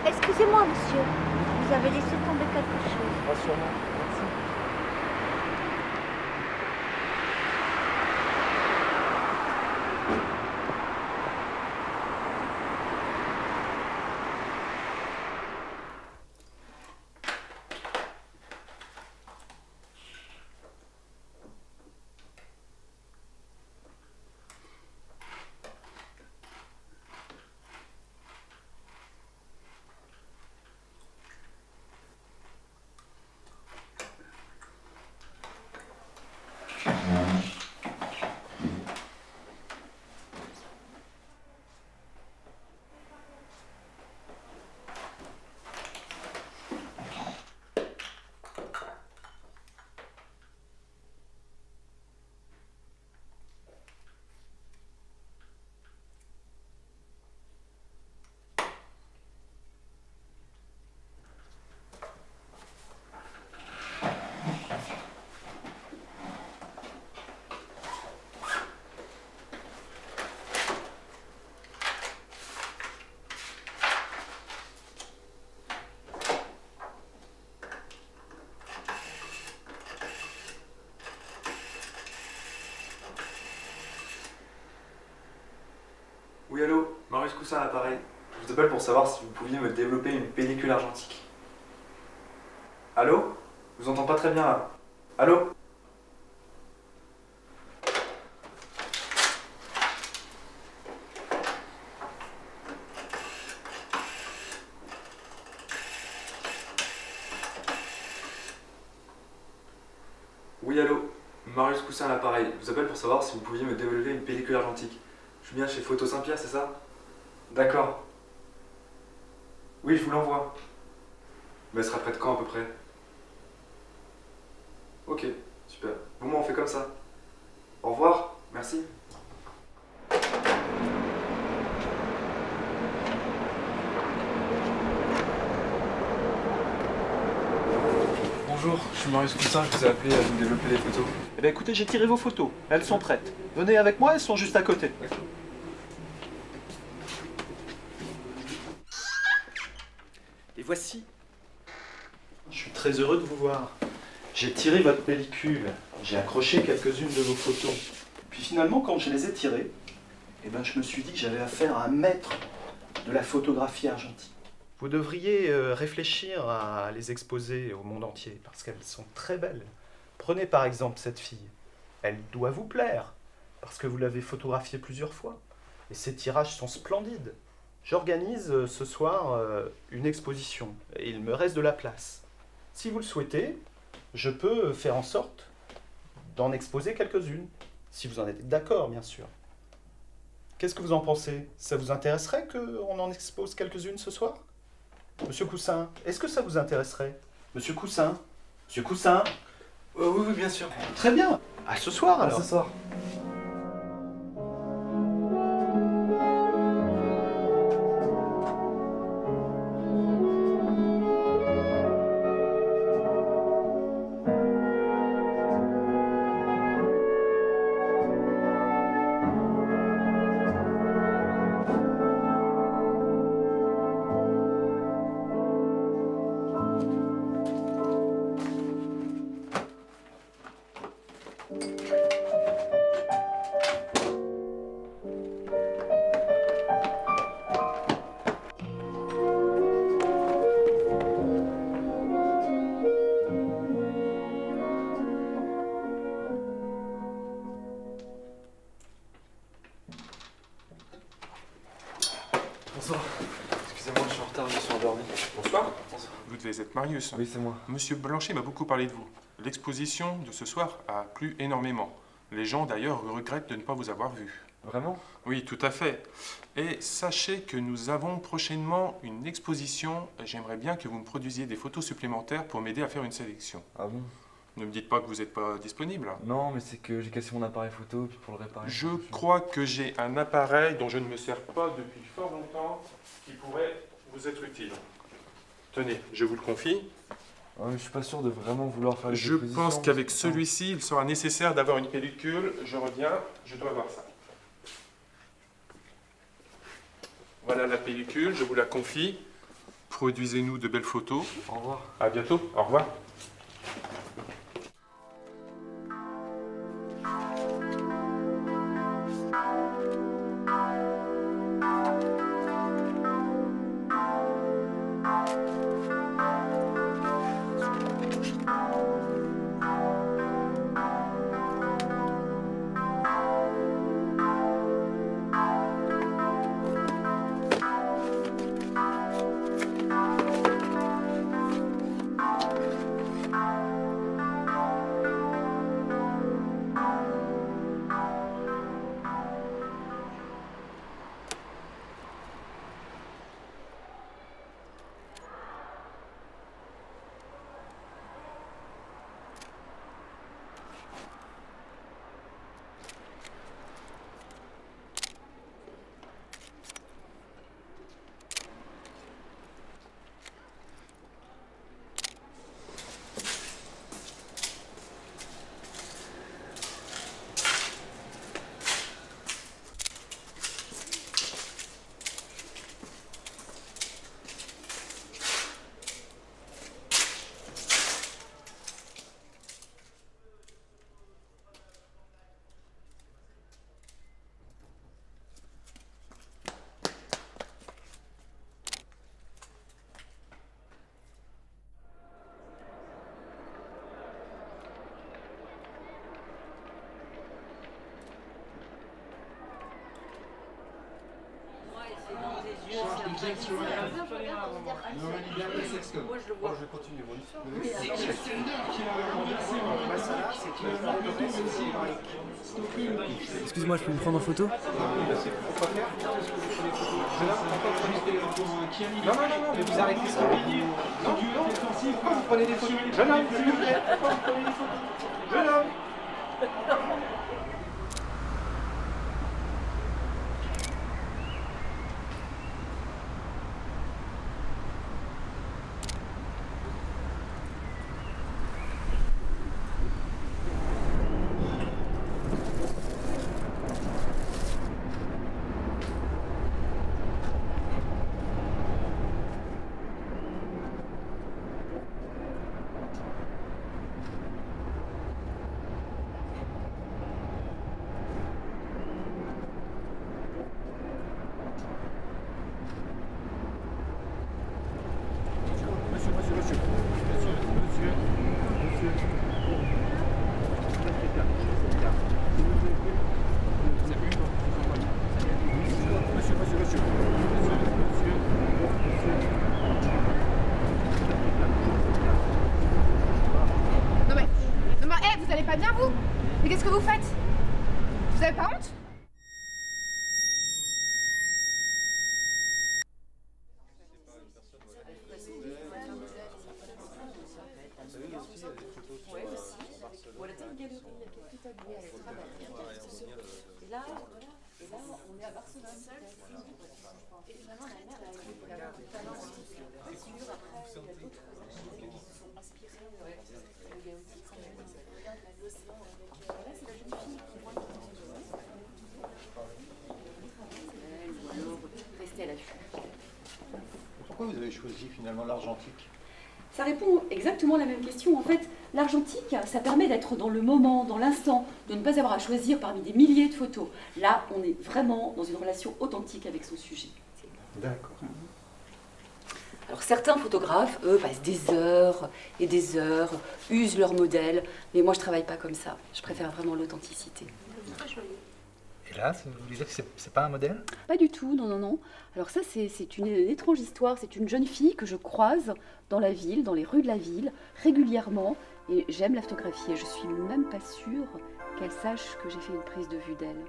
Excusez-moi, monsieur. Vous avez laissé tomber quelque chose. Pas sûrement. Merci. Oui, allô, Marius Coussin à l'appareil. Je vous appelle pour savoir si vous pouviez me développer une pellicule argentique. Allô? Je vous entends pas très bien là. Allô? Oui, allô, Marius Coussin à l'appareil. Je vous appelle pour savoir si vous pouviez me développer une pellicule argentique. Je suis bien chez Photo Saint-Pierre, c'est ça? D'accord. Oui, je vous l'envoie. Mais elle sera prête quand à peu près? Ok, super. Bon, moi on fait comme ça. Au revoir, merci. Bonjour, je suis Marius Coussin, je vous ai appelé à vous développer des photos. Eh bien écoutez, j'ai tiré vos photos. Elles sont prêtes. Venez avec moi, elles sont juste à côté. Et voici. Je suis très heureux de vous voir. J'ai tiré votre pellicule. J'ai accroché quelques-unes de vos photos. Puis finalement, quand je les ai tirées, eh ben, je me suis dit que j'avais affaire à un maître de la photographie argentique. Vous devriez réfléchir à les exposer au monde entier, parce qu'elles sont très belles. Prenez par exemple cette fille. Elle doit vous plaire, parce que vous l'avez photographiée plusieurs fois. Et ses tirages sont splendides. J'organise ce soir une exposition, et il me reste de la place. Si vous le souhaitez, je peux faire en sorte d'en exposer quelques-unes, si vous en êtes d'accord, bien sûr. Qu'est-ce que vous en pensez? Ça vous intéresserait qu'on en expose quelques-unes ce soir? Monsieur Coussin, est-ce que ça vous intéresserait? Monsieur Coussin? Monsieur Coussin? Oui, oui, bien sûr. Très bien. À ce soir alors. À ce soir. Bonsoir. Excusez-moi, je suis en retard, je suis endormi. Bonsoir. Bonsoir. Vous devez être Marius. Oui, c'est moi. Monsieur Blanchet m'a beaucoup parlé de vous. L'exposition de ce soir a plu énormément. Les gens d'ailleurs regrettent de ne pas vous avoir vu. Vraiment? Oui, tout à fait. Et sachez que nous avons prochainement une exposition. J'aimerais bien que vous me produisiez des photos supplémentaires pour m'aider à faire une sélection. Ah bon? Ne me dites pas que vous n'êtes pas disponible. Non, mais c'est que j'ai cassé mon appareil photo, puis pour le réparer. Je crois que j'ai un appareil dont je ne me sers pas depuis fort longtemps qui pourrait vous être utile. Tenez, je vous le confie. Ah, mais je suis pas sûr de vraiment vouloir faire les Je expositions, pense qu'avec parce que- celui-ci, il sera nécessaire d'avoir une pellicule. Je reviens, je dois voir ça. Voilà la pellicule, je vous la confie. produisez-nous de belles photos. Au revoir. À bientôt, au revoir. Excuse-moi, je peux me prendre en photo? Non, mais vous arrêtez ça. Non, pourquoi vous prenez des photos? Jeune homme, s'il vous plaît, pourquoi vous prenez des photos? Jeune homme. Vous allez pas bien, vous? Mais qu'est-ce que vous faites? Vous avez pas honte? Pourquoi vous avez choisi finalement l'argentique? Ça répond exactement à la même question. En fait, l'argentique, ça permet d'être dans le moment, dans l'instant, de ne pas avoir à choisir parmi des milliers de photos. Là, on est vraiment dans une relation authentique avec son sujet. D'accord. Alors certains photographes, eux, passent des heures et des heures, usent leur modèle, mais moi je travaille pas comme ça. Je préfère vraiment l'authenticité. Et là, vous voulez dire que c'est pas un modèle? Pas du tout, non, non, non. Alors ça, c'est une étrange histoire. C'est une jeune fille que je croise dans la ville, dans les rues de la ville, régulièrement. Et j'aime la photographier. Je suis même pas sûre qu'elle sache que j'ai fait une prise de vue d'elle.